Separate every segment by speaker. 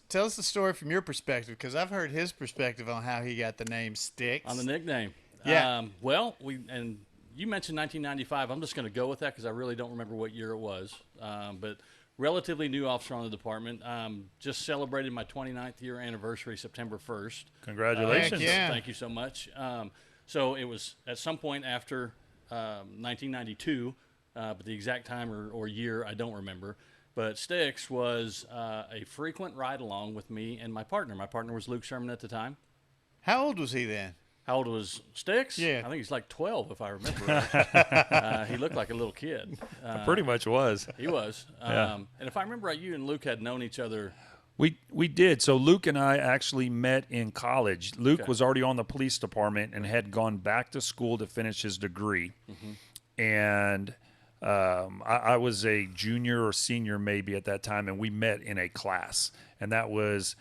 Speaker 1: Tell us the story from your perspective, because I've heard his perspective on how he got the name Sticks.
Speaker 2: On the nickname.
Speaker 1: Yeah.
Speaker 2: And you mentioned 1995. I'm just going to go with that because I really don't remember what year it was. But relatively new officer on the department. Just celebrated my 29th year anniversary September 1st.
Speaker 3: Congratulations.
Speaker 1: Yeah.
Speaker 2: Thank you so much. So it was at some point after 1992, but the exact time or year I don't remember. But Sticks was a frequent ride-along with me and my partner. My partner was Luke Sherman at the time.
Speaker 1: How old was he then?
Speaker 2: How old was Sticks?
Speaker 1: Yeah.
Speaker 2: I think he's like 12, if I remember right. He looked like a little kid.
Speaker 3: Pretty much was.
Speaker 2: He was.
Speaker 3: Yeah.
Speaker 2: And if I remember right, you and Luke had known each other.
Speaker 3: We did. So Luke and I actually met in college. Luke
Speaker 2: Okay.
Speaker 3: was already on the police department and had gone back to school to finish his degree. Mm-hmm. And I was a junior or senior maybe at that time, and we met in a class. And that was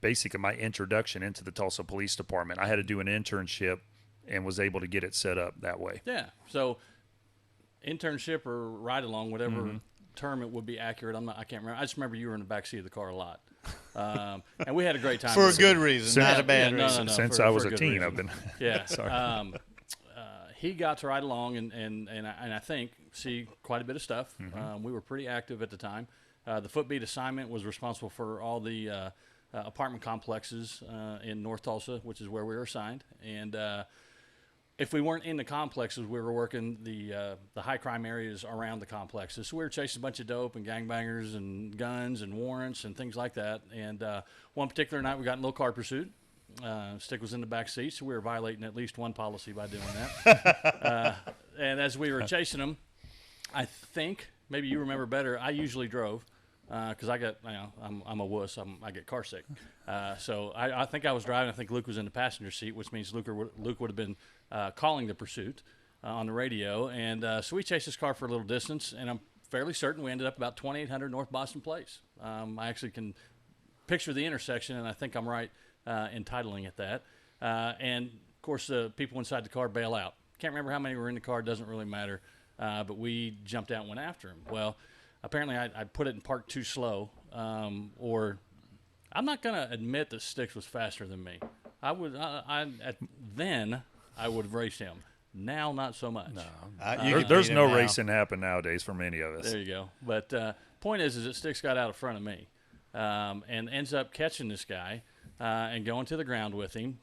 Speaker 3: basically my introduction into the Tulsa Police Department. I had to do an internship and was able to get it set up that way.
Speaker 2: Yeah. So internship or ride-along, whatever term it would be accurate. I can't remember. I just remember you were in the backseat of the car a lot. And we had a great time.
Speaker 1: For a good reason, not a bad reason.
Speaker 2: No,
Speaker 3: Since
Speaker 2: for
Speaker 3: I was
Speaker 2: a
Speaker 3: a
Speaker 2: good
Speaker 3: teen,
Speaker 2: reason.
Speaker 3: I've been.
Speaker 2: Yeah.
Speaker 3: Sorry.
Speaker 2: He got to ride along and I think see quite a bit of stuff. We were pretty active at the time. The footbeat assignment was responsible for all the apartment complexes in North Tulsa, which is where we were assigned. And if we weren't in the complexes, we were working the high crime areas around the complexes. So we were chasing a bunch of dope and gangbangers and guns and warrants and things like that. And one particular night, we got in a little car pursuit. Stick was in the back seat, so we were violating at least one policy by doing that. And as we were chasing them, I think maybe you remember better. I usually drove because I got, I'm a wuss. I get car sick. So I think I was driving. I think Luke was in the passenger seat, which means Luke would have been calling the pursuit on the radio. And so we chased this car for a little distance, and I'm fairly certain we ended up about 2800 North Boston Place. I actually can picture the intersection, and I think I'm right entitling it that. And, of course, the people inside the car bail out. Can't remember how many were in the car. Doesn't really matter. But we jumped out and went after him. Well, apparently I put it in park too slow. Or I'm not going to admit that Sticks was faster than me. Then I would have raced him. Now, not so much.
Speaker 3: No. There's no racing happen nowadays for many of us.
Speaker 2: There you go. But point is that Sticks got out in front of me and ends up catching this guy and going to the ground with him.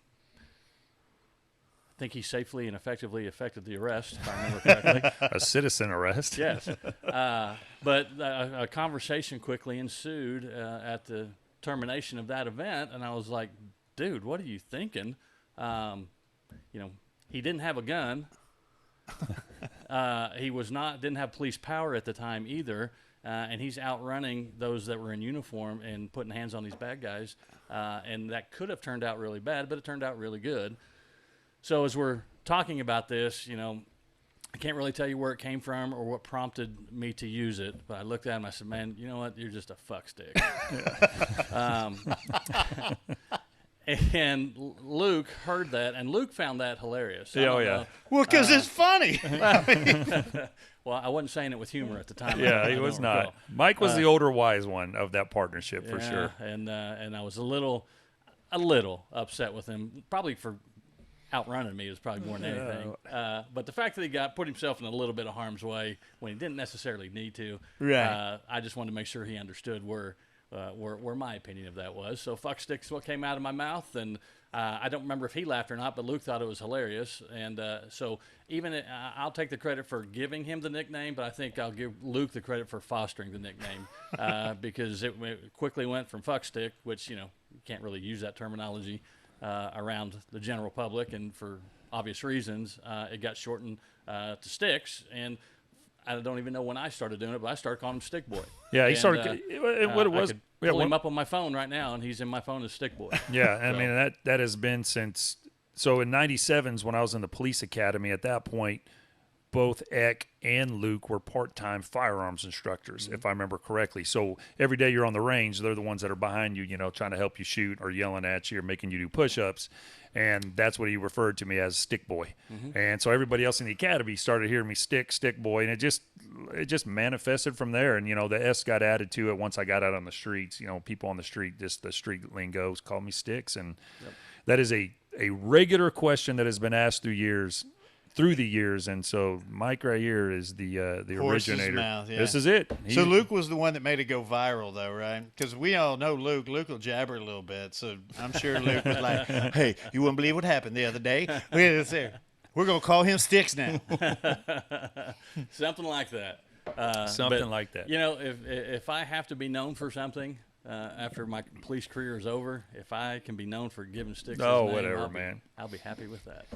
Speaker 2: I think he safely and effectively effected the arrest, if I remember correctly.
Speaker 3: A citizen arrest?
Speaker 2: Yes. But a conversation quickly ensued at the termination of that event, and I was like, dude, what are you thinking? He didn't have a gun. He didn't have police power at the time either, and he's outrunning those that were in uniform and putting hands on these bad guys, and that could have turned out really bad, but it turned out really good. So as we're talking about this, I can't really tell you where it came from or what prompted me to use it, but I looked at him and I said, man, you know what? You're just a fuck stick. And Luke heard that, and Luke found that hilarious.
Speaker 3: Oh, yeah.
Speaker 1: Well, because it's funny.
Speaker 2: Well, I wasn't saying it with humor at the time.
Speaker 3: Yeah, he was not. Mike was the older wise one of that partnership for sure.
Speaker 2: And I was a little upset with him, probably for outrunning me is probably more than anything. But the fact that he put himself in a little bit of harm's way when he didn't necessarily need to,
Speaker 1: right.
Speaker 2: I just wanted to make sure he understood where my opinion of that was. So fuck sticks what came out of my mouth, and I don't remember if he laughed or not, but Luke thought it was hilarious. And so even I'll take the credit for giving him the nickname, but I think I'll give Luke the credit for fostering the nickname because it quickly went from fuck stick, which you can't really use that terminology around the general public, and for obvious reasons, it got shortened to Sticks, and I don't even know when I started doing it, but I started calling him Stick Boy.
Speaker 3: Yeah, he started. What it was?
Speaker 2: I could pull him up on my phone right now, and he's in my phone as Stick Boy.
Speaker 3: Yeah, I mean that has been since. So in '97s when I was in the police academy, at that point, both Eck and Luke were part-time firearms instructors, if I remember correctly. So every day you're on the range, they're the ones that are behind you, you know, trying to help you shoot or yelling at you or making you do push-ups. And that's what he referred to me as, stick boy. And so everybody else in the academy started hearing me stick boy, and it just manifested from there. And, you know, the S got added to it once I got out on the streets. You know, people on the street, just the street lingo, call me Sticks. And that is a regular question that has been asked through the years, and so Mike right here is the
Speaker 1: Horse's
Speaker 3: originator.
Speaker 1: mouth, yeah.
Speaker 3: This is it.
Speaker 1: So Luke was the one that made it go viral, though, right? Because we all know Luke. Luke will jabber a little bit, so I'm sure Luke was like, "Hey, you wouldn't believe what happened the other day. We're gonna call him Sticks now."
Speaker 2: Something like that.
Speaker 3: Something like that.
Speaker 2: You know, if I have to be known for something after my police career is over, if I can be known for giving Sticks, his name,
Speaker 3: whatever, man.
Speaker 2: I'll be happy with that.